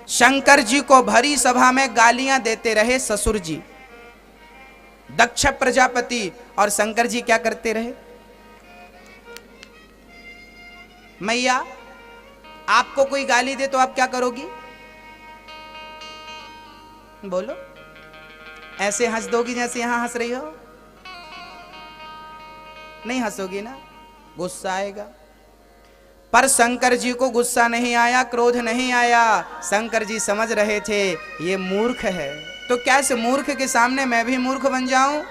शंकर जी को भरी सभा में गालियां देते रहे ससुर जी, दक्ष प्रजापति। और शंकर जी क्या करते रहे? मैया आपको कोई गाली दे तो आप क्या करोगी? बोलो। ऐसे हंस दोगी जैसे यहां हंस रही हो? नहीं हंसोगी ना, गुस्सा आएगा। पर शंकर जी को गुस्सा नहीं आया, क्रोध नहीं आया। शंकर जी समझ रहे थे ये मूर्ख है, तो कैसे मूर्ख के सामने मैं भी मूर्ख बन जाऊं?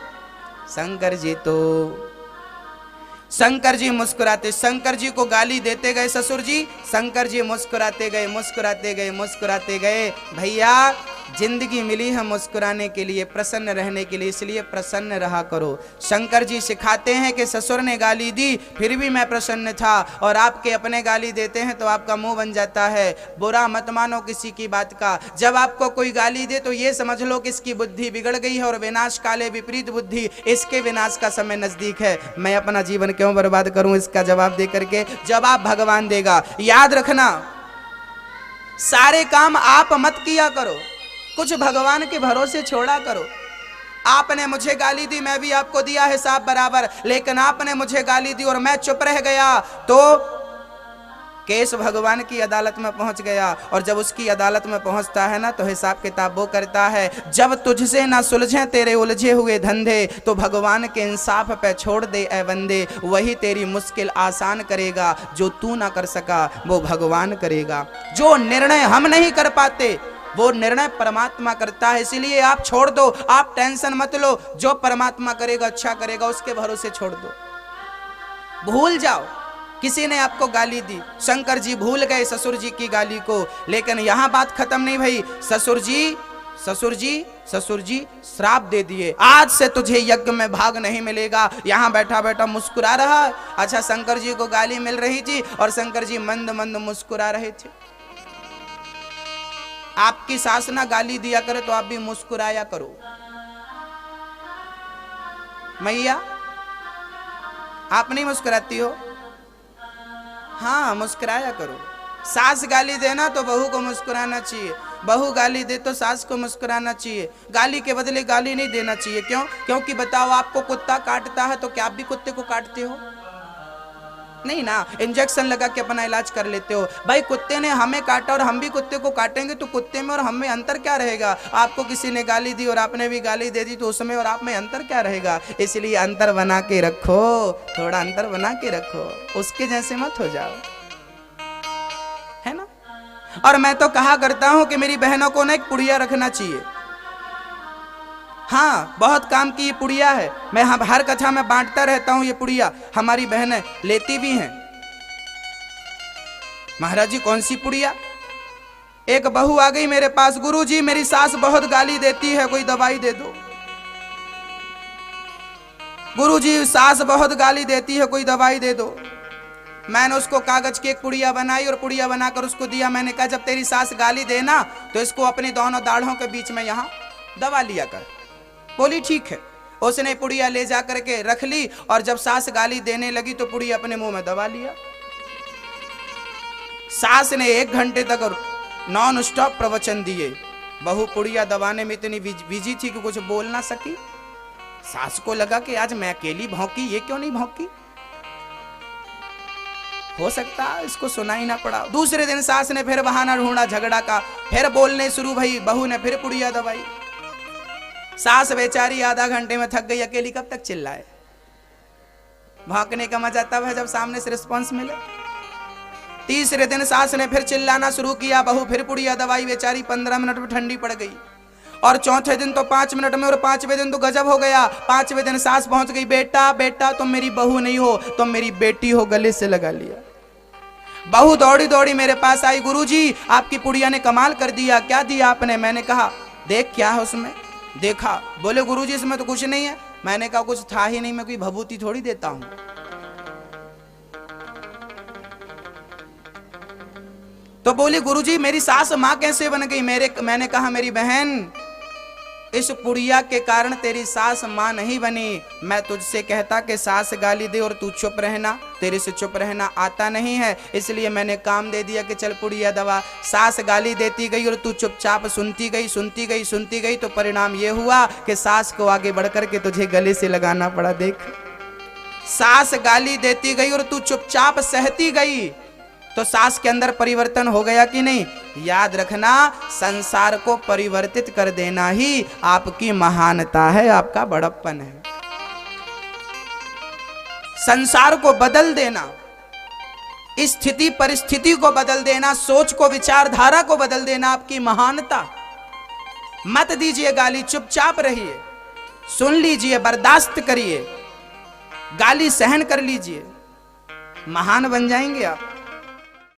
शंकर जी मुस्कुराते, शंकर जी को गाली देते गए ससुर जी, शंकर जी मुस्कुराते गए, मुस्कुराते गए, मुस्कुराते गए। भैया जिंदगी मिली है मुस्कुराने के लिए, प्रसन्न रहने के लिए, इसलिए प्रसन्न रहा करो। शंकर जी सिखाते हैं कि ससुर ने गाली दी फिर भी मैं प्रसन्न था, और आपके अपने गाली देते हैं तो आपका मुंह बन जाता है। बुरा मत मानो किसी की बात का। जब आपको कोई गाली दे तो ये समझ लो कि इसकी बुद्धि बिगड़ गई है, और विनाश काले विपरीत बुद्धि, इसके विनाश का समय नजदीक है। मैं अपना जीवन क्यों बर्बाद करूं? इसका जवाब दे करके जवाब भगवान देगा। याद रखना, सारे काम आप मत किया करो, कुछ भगवान के भरोसे छोड़ा करो। आपने मुझे गाली दी, मैं भी आपको दिया हिसाब बराबर, लेकिन आपने मुझे गाली दी और मैं चुप रह गया तो केस भगवान की अदालत में पहुंच गया। और जब उसकी अदालत में पहुंचता है ना, तो हिसाब किताब वो करता है। जब तुझसे ना सुलझे तेरे उलझे हुए धंधे, तो भगवान के इंसाफ पे छोड़ दे ऐ बंदे। वही तेरी मुश्किल आसान करेगा, जो तू ना कर सका वो भगवान करेगा। जो निर्णय हम नहीं कर पाते वो निर्णय परमात्मा करता है, इसीलिए आप छोड़ दो, आप टेंशन मत लो। जो परमात्मा करेगा अच्छा करेगा, उसके भरोसे छोड़ दो, भूल जाओ। किसी ने आपको गाली दी, शंकर जी भूल गए ससुर जी की गाली को, लेकिन यहां बात खत्म नहीं भई। ससुर जी श्राप दे दिए, आज से तुझे यज्ञ में भाग नहीं मिलेगा। यहां बैठा बैठा मुस्कुरा रहा। अच्छा, शंकर जी को गाली मिल रही थी और शंकर जी मंद मंद मुस्कुरा रहे थे। आपकी सास ना गाली दिया करे तो आप भी मुस्कुराया करो। मैया आप नहीं मुस्कुराती हो? हाँ, मुस्कुराया करो। सास गाली देना तो बहू को मुस्कुराना चाहिए, बहू गाली दे तो सास को मुस्कुराना चाहिए। गाली के बदले गाली नहीं देना चाहिए। क्यों? क्योंकि बताओ, आपको कुत्ता काटता है तो क्या आप भी कुत्ते को काटते हो? नहीं ना, इंजेक्शन लगा के अपना इलाज कर लेते हो। भाई कुत्ते ने हमें काटा और हम भी कुत्ते को काटेंगे तो कुत्ते में और हम में अंतर क्या रहेगा? आपको किसी ने गाली दी और आपने भी गाली दे दी तो उसमें और आप में अंतर क्या रहेगा? इसलिए अंतर बना के रखो, थोड़ा अंतर बना के रखो, उसके जैसे मत हो जाओ, है ना। और मैं तो कहा करता हूं कि मेरी बहनों को ना एक पुड़िया रखना चाहिए। हाँ, बहुत काम की ये पुड़िया है, मैं हर कथा में बांटता रहता हूं। ये पुड़िया हमारी बहनें लेती भी हैं। महाराज जी कौन सी पुड़िया? एक बहू आ गई मेरे पास, गुरुजी मेरी सास बहुत गाली देती है, कोई दवाई दे दो। गुरुजी सास बहुत गाली देती है, कोई दवाई दे दो। मैंने उसको कागज की एक पुड़िया बनाई और पुड़िया बनाकर उसको दिया। मैंने कहा जब तेरी सास गाली देना तो इसको अपनी दोनों दाढ़ों के बीच में यहां दबा लिया कर। बोली ठीक है। उसने पुड़िया ले जा करके रख ली और जब सास गाली देने लगी तो पुड़िया अपने मुंह में दबा लिया। सास ने 1 घंटे तक नॉन स्टॉप प्रवचन दिए। बहू पुड़िया दबाने में इतनी बिजी थी कि कुछ बोल ना सकी। सास को लगा कि आज मैं अकेली भौंकी, ये क्यों नहीं भौंकी? हो सकता है इसको सुना ही ना पड़ा। दूसरे दिन सास ने फिर बहाना ढूंढा झगड़ा का, फिर बोलने शुरू भई। बहू ने फिर पुड़िया दबाई। सास बेचारी आधा घंटे में थक गई, अकेली कब तक चिल्लाए? भौंकने का मजा तब है जब सामने से रिस्पांस मिले। तीसरे दिन सास ने फिर चिल्लाना शुरू किया, बहू फिर पुड़िया दवाई। बेचारी 15 मिनट में ठंडी पड़ गई। और चौथे दिन तो 5 मिनट में, और 5वें दिन तो गजब हो गया। 5वें दिन सास पहुंच गई, बेटा बेटा तुम मेरी बहू नहीं हो, तुम मेरी बेटी हो, गले से लगा लिया। बहू दौड़ी दौड़ी मेरे पास आई, गुरुजी आपकी पुड़िया ने कमाल कर दिया। क्या दिया आपने? मैंने कहा देख क्या है उसमें। देखा, बोले गुरुजी इसमें तो कुछ नहीं है। मैंने कहा कुछ था ही नहीं, मैं कोई भभूति थोड़ी देता हूं। तो बोली गुरुजी मेरी सास मां कैसे बन गई? मैंने कहा मेरी बहन इस पुड़िया के कारण तेरी सास मां नहीं बनी। मैं तुझसे कहता कि सास गाली दे और तू चुप रहना, तेरे से चुप रहना आता नहीं है, इसलिए मैंने काम दे दिया कि चल पुड़िया दबा। सास गाली देती गई और तू चुपचाप सुनती गई, सुनती गई, सुनती गई, तो परिणाम ये हुआ कि सास को आगे बढ़कर के तुझे गले से लगाना पड़ा। देख, सास गाली देती गई और तू चुपचाप सहती गई, तो सास के अंदर परिवर्तन हो गया कि नहीं? याद रखना, संसार को परिवर्तित कर देना ही आपकी महानता है, आपका बड़प्पन है। संसार को बदल देना, स्थिति परिस्थिति को बदल देना, सोच को, विचारधारा को बदल देना आपकी महानता। मत दीजिए गाली, चुपचाप रहिए, सुन लीजिए, बर्दाश्त करिए, गाली सहन कर लीजिए, महान बन जाएंगे आप।